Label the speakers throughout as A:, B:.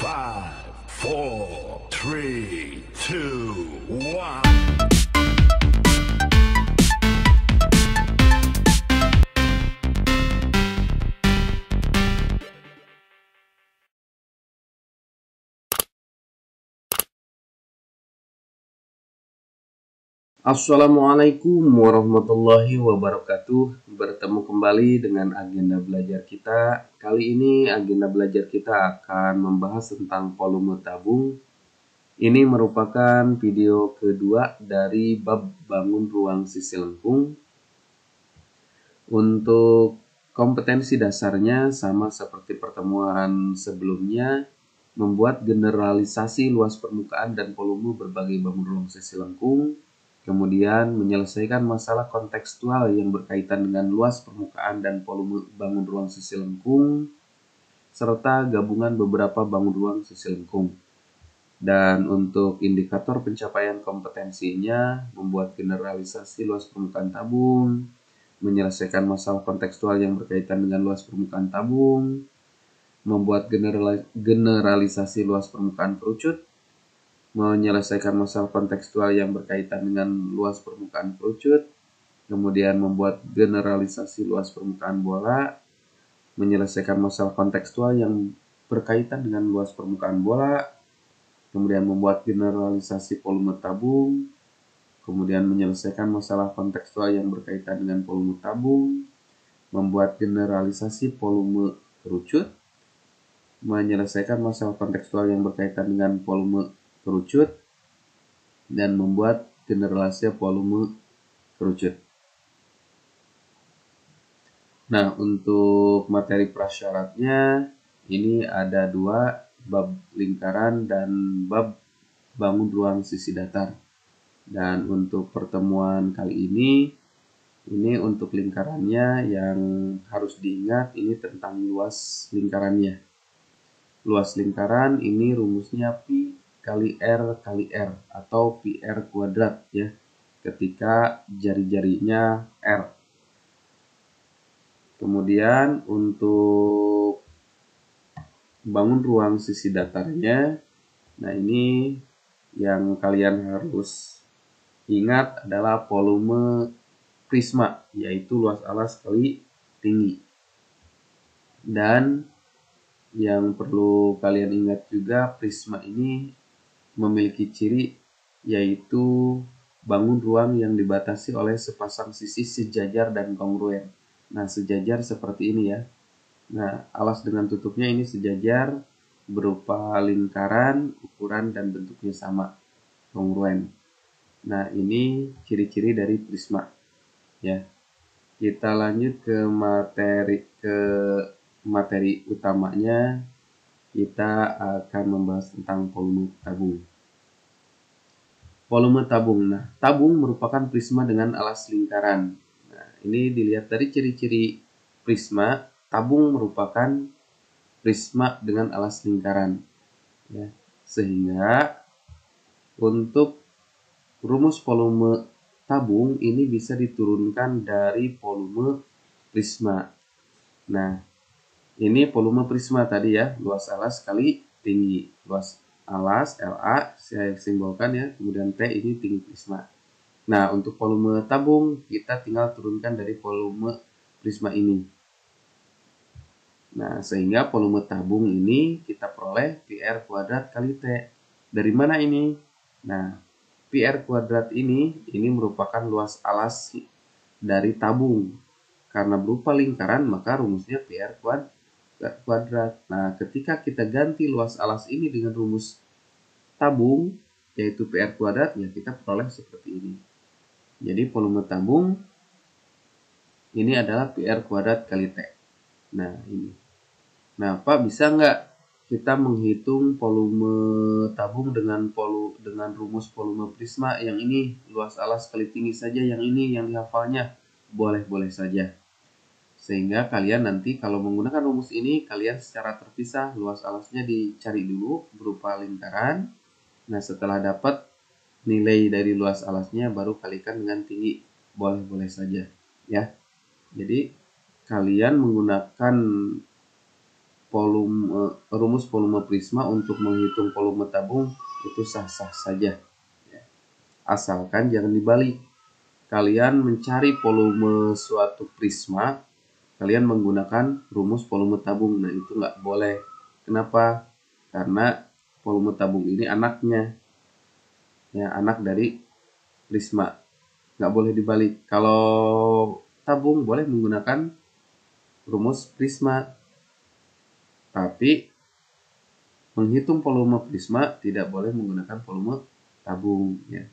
A: 5, 4, 3, 2, 1.
B: Assalamualaikum warahmatullahi wabarakatuh. Bertemu kembali dengan agenda belajar kita. Kali ini agenda belajar kita akan membahas tentang volume tabung. Ini merupakan video kedua dari bab bangun ruang sisi lengkung. Untuk kompetensi dasarnya sama seperti pertemuan sebelumnya, membuat generalisasi luas permukaan dan volume berbagai bangun ruang sisi lengkung. Kemudian menyelesaikan masalah kontekstual yang berkaitan dengan luas permukaan dan volume bangun ruang sisi lengkung, serta gabungan beberapa bangun ruang sisi lengkung. Dan untuk indikator pencapaian kompetensinya, membuat generalisasi luas permukaan tabung, menyelesaikan masalah kontekstual yang berkaitan dengan luas permukaan tabung, membuat generalisasi luas permukaan kerucut, menyelesaikan masalah kontekstual yang berkaitan dengan luas permukaan kerucut, kemudian membuat generalisasi luas permukaan bola, menyelesaikan masalah kontekstual yang berkaitan dengan luas permukaan bola, kemudian membuat generalisasi volume tabung, kemudian menyelesaikan masalah kontekstual yang berkaitan dengan volume tabung, membuat generalisasi volume kerucut, menyelesaikan masalah kontekstual yang berkaitan dengan volume kerucut, dan membuat generalisasi volume kerucut. Nah, untuk materi prasyaratnya ini ada dua, bab lingkaran dan bab bangun ruang sisi datar. Dan untuk pertemuan kali ini untuk lingkarannya yang harus diingat ini tentang luas lingkarannya. Luas lingkaran ini rumusnya pi kali R atau PR kuadrat ya, ketika jari-jarinya R. Kemudian untuk bangun ruang sisi datarnya, nah ini yang kalian harus ingat adalah volume prisma, yaitu luas alas kali tinggi. Dan yang perlu kalian ingat juga, prisma ini memiliki ciri yaitu bangun ruang yang dibatasi oleh sepasang sisi sejajar dan kongruen. Nah, sejajar seperti ini ya. Nah, alas dengan tutupnya ini sejajar berupa lingkaran, ukuran dan bentuknya sama, kongruen. Nah, ini ciri-ciri dari prisma ya. Kita lanjut ke materi utamanya. Kita akan membahas tentang volume tabung. Volume tabung. Nah, tabung merupakan prisma dengan alas lingkaran. Nah, ini dilihat dari ciri-ciri prisma, tabung merupakan prisma dengan alas lingkaran. Ya, sehingga untuk rumus volume tabung ini bisa diturunkan dari volume prisma. Nah, ini volume prisma tadi ya, luas alas kali tinggi. Luas alas LA saya simbolkan ya, kemudian T ini tinggi prisma. Nah, untuk volume tabung kita tinggal turunkan dari volume prisma ini. Nah, sehingga volume tabung ini kita peroleh PR kuadrat kali T. Dari mana ini? Nah, PR kuadrat ini merupakan luas alas dari tabung. Karena berupa lingkaran, maka rumusnya PR kuadrat. Nah, ketika kita ganti luas alas ini dengan rumus tabung, yaitu PR kuadrat, ya kita peroleh seperti ini. Jadi volume tabung ini adalah PR kuadrat kali T. Nah, ini. Nah, Pak, bisa nggak kita menghitung volume tabung dengan rumus volume prisma? Yang ini luas alas kali tinggi saja, yang ini yang dihafalnya. Boleh-boleh saja. Sehingga kalian nanti kalau menggunakan rumus ini, kalian secara terpisah luas alasnya dicari dulu berupa lingkaran. Nah, setelah dapat nilai dari luas alasnya, baru kalikan dengan tinggi. Boleh-boleh saja ya. Jadi kalian menggunakan rumus volume prisma untuk menghitung volume tabung itu sah-sah saja. Asalkan jangan dibalik. Kalian mencari volume suatu prisma, kalian menggunakan rumus volume tabung. Nah, itu nggak boleh. Kenapa? Karena volume tabung ini anaknya. Ya, anak dari prisma. Nggak boleh dibalik. Kalau tabung boleh menggunakan rumus prisma. Tapi menghitung volume prisma tidak boleh menggunakan volume tabung. Ya.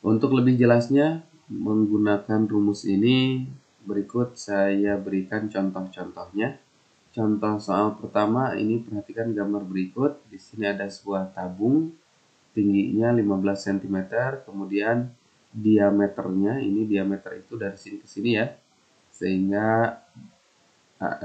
B: Untuk lebih jelasnya menggunakan rumus ini, berikut saya berikan contoh-contohnya. Contoh soal pertama ini, perhatikan gambar berikut. Di sini ada sebuah tabung tingginya 15 cm, kemudian diameternya, ini diameter itu dari sini ke sini ya. Sehingga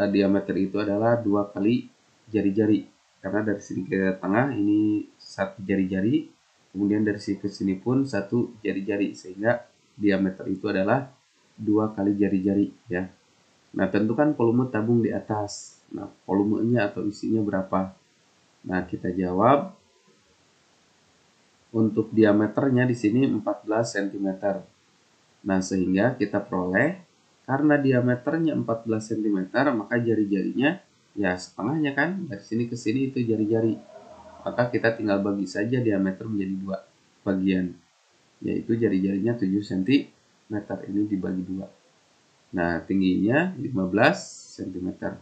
B: diameter itu adalah 2 kali jari-jari. Karena dari sini ke tengah ini 1 jari-jari, kemudian dari sini ke sini pun 1 jari-jari, sehingga diameter itu adalah 2 kali jari-jari ya. Nah, tentukan volume tabung di atas. Nah, volumenya atau isinya berapa? Nah, kita jawab. Untuk diameternya di sini 14 cm. Nah, sehingga kita peroleh karena diameternya 14 cm, maka jari-jarinya ya setengahnya kan, dari sini ke sini itu jari-jari. Maka kita tinggal bagi saja diameter menjadi 2 bagian, yaitu jari-jarinya 7 cm, ini dibagi 2. Nah, tingginya 15 cm.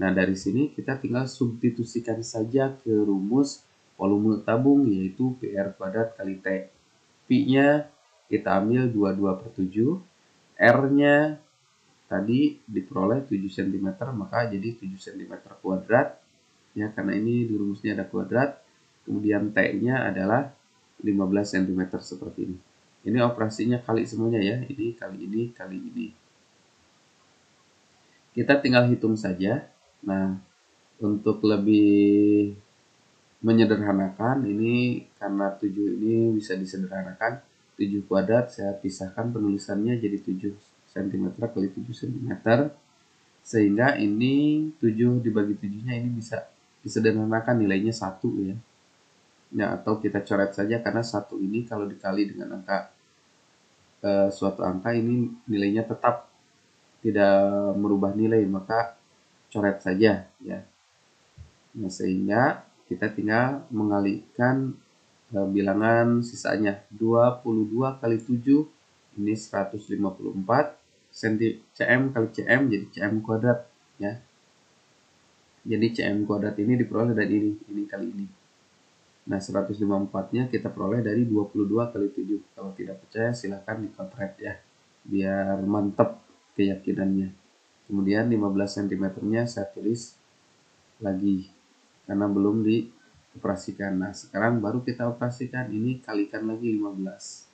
B: Nah, dari sini kita tinggal substitusikan saja ke rumus volume tabung, yaitu PR kuadrat kali T. Pi-nya kita ambil 22/7. R-nya tadi diperoleh 7 cm, maka jadi 7 cm kuadrat. Ya, karena ini di rumusnya ada kuadrat. Kemudian T-nya adalah 15 cm seperti ini. Ini operasinya kali semuanya ya. Ini kali ini, kali ini. Kita tinggal hitung saja. Nah, untuk lebih menyederhanakan, ini karena 7 ini bisa disederhanakan. 7 kuadrat saya pisahkan penulisannya jadi 7 cm kali 7 cm. Sehingga ini 7 dibagi 7-nya ini bisa disederhanakan, nilainya 1 ya. Ya, atau kita coret saja karena 1 ini kalau dikali dengan angka suatu angka ini nilainya tetap tidak merubah nilai, maka coret saja ya. Nah, sehingga kita tinggal mengalihkan bilangan sisanya. 22 kali 7 ini 154 cm kali cm jadi cm kuadrat ya. Jadi cm kuadrat ini diperoleh dari ini kali ini. Nah, 154-nya kita peroleh dari 22 kali 7. Kalau tidak percaya silahkan dikotret ya, biar mantap keyakinannya. Kemudian 15 cm-nya saya tulis lagi karena belum dioperasikan. Nah, sekarang baru kita operasikan, ini kalikan lagi 15.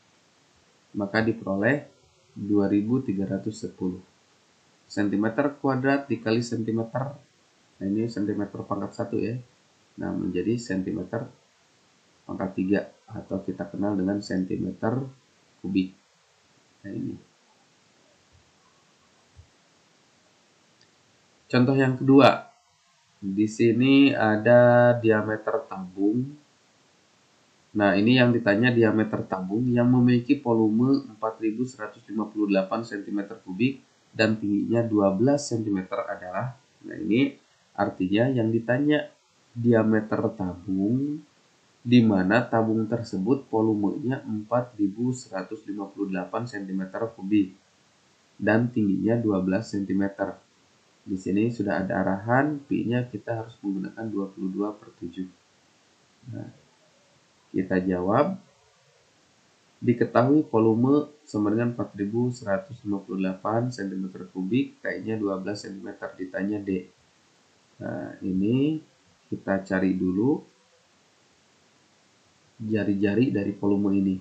B: Maka diperoleh 2310. Cm kuadrat dikali cm. Nah, ini cm pangkat 1 ya. Nah, menjadi cm pangkat 3 atau kita kenal dengan cm kubik. Nah, ini. Contoh yang kedua. Di sini ada diameter tabung. Nah, ini yang ditanya diameter tabung yang memiliki volume 4158 cm kubik dan tingginya 12 cm adalah. Nah, ini artinya yang ditanya diameter tabung di mana tabung tersebut volumenya 4158 cm kubik dan tingginya 12 cm. Di sini sudah ada arahan, Pi-nya kita harus menggunakan 22/7. Nah, kita jawab, diketahui volume sama dengan 4158 cm kubik, kayaknya 12 cm, ditanya D. Nah, ini kita cari dulu jari-jari dari volume ini.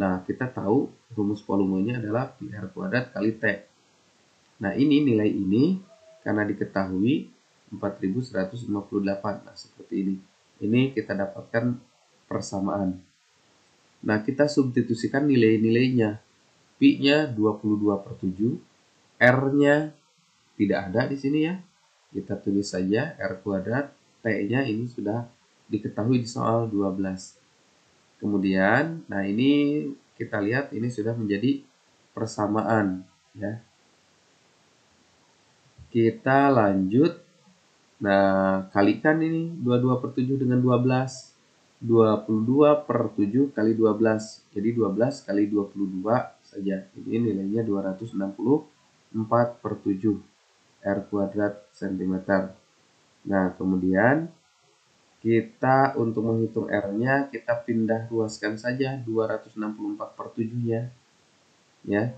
B: Nah, kita tahu rumus volumenya adalah PR kuadrat kali T. Nah, ini nilai ini karena diketahui 4158. Nah, seperti ini. Ini kita dapatkan persamaan. Nah, kita substitusikan nilai-nilainya. Pi-nya 22/7, R-nya tidak ada di sini ya. Kita tulis saja R kuadrat, T-nya ini sudah diketahui di soal 12. Kemudian, nah ini kita lihat ini sudah menjadi persamaan ya. Kita lanjut. Nah, kalikan ini 22/7 dengan 12. 22/7 kali 12. Jadi 12 kali 22 saja. Ini nilainya 264/7 R kuadrat cm. Nah, kemudian kita untuk menghitung R-nya kita pindah luaskan saja 264/7-nya ya.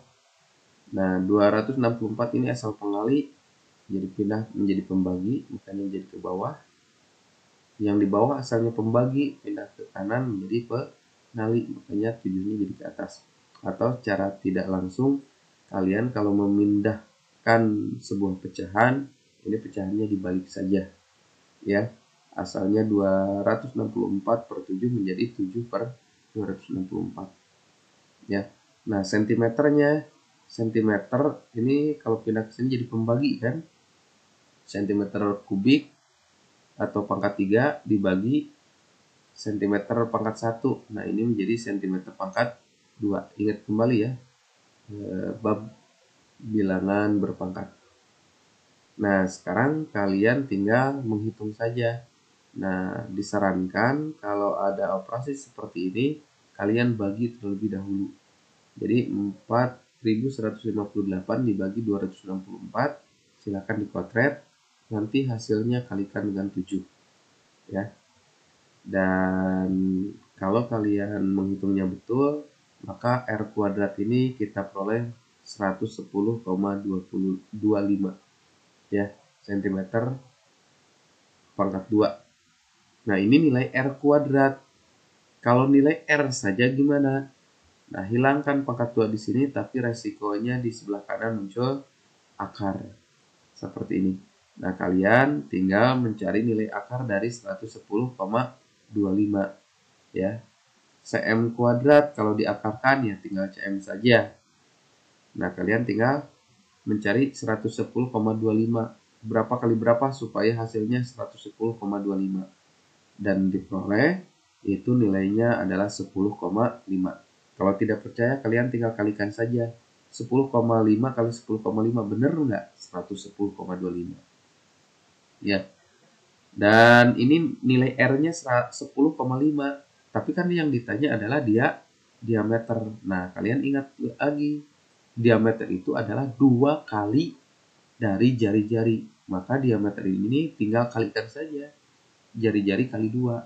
B: Nah, 264 ini asal pengali, jadi pindah menjadi pembagi, makanya jadi ke bawah. Yang di bawah asalnya pembagi, pindah ke kanan menjadi pengali, makanya 7-nya jadi ke atas. Atau secara tidak langsung, kalian kalau memindahkan sebuah pecahan, ini pecahannya dibalik saja ya. Asalnya 264/7 menjadi 7/264 ya. Nah, sentimeternya, sentimeter ini kalau pindah ke sini jadi pembagi kan, sentimeter kubik atau pangkat 3 dibagi sentimeter pangkat 1. Nah, ini menjadi sentimeter pangkat 2. Ingat kembali ya, bab bilangan berpangkat. Nah, sekarang kalian tinggal menghitung saja. Nah, disarankan kalau ada operasi seperti ini, kalian bagi terlebih dahulu. Jadi 4158 dibagi 264, silakan dikuadrat, nanti hasilnya kalikan dengan 7 ya. Dan kalau kalian menghitungnya betul, maka R kuadrat ini kita peroleh 110,25 ya cm pangkat 2. Nah, ini nilai R kuadrat. Kalau nilai R saja gimana? Nah, hilangkan pangkat 2 di sini, tapi resikonya di sebelah kanan muncul akar. Seperti ini. Nah, kalian tinggal mencari nilai akar dari 110,25 ya. Cm kuadrat kalau diakarkan ya tinggal cm saja. Nah, kalian tinggal mencari 110,25. Berapa kali berapa supaya hasilnya 110,25. Dan diperoleh itu nilainya adalah 10,5. Kalau tidak percaya kalian tinggal kalikan saja 10,5 kali 10,5, bener nggak? 110,25 ya. Dan ini nilai R-nya 10,5, tapi kan yang ditanya adalah dia diameter. Nah, kalian ingat lagi, diameter itu adalah 2 kali dari jari-jari, maka diameter ini tinggal kalikan saja jari-jari kali 2.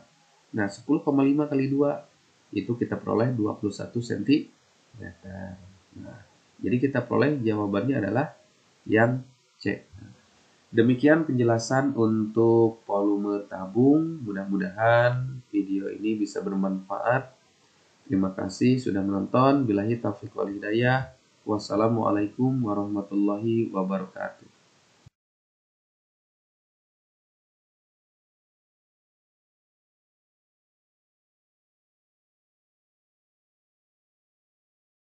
B: Nah, 10,5 kali 2 itu kita peroleh 21 cm. Nah, jadi kita peroleh jawabannya adalah yang C. Demikian penjelasan untuk volume tabung. Mudah-mudahan video ini bisa bermanfaat. Terima kasih sudah menonton. Billahi taufiq wal hidayah. Wassalamualaikum warahmatullahi wabarakatuh.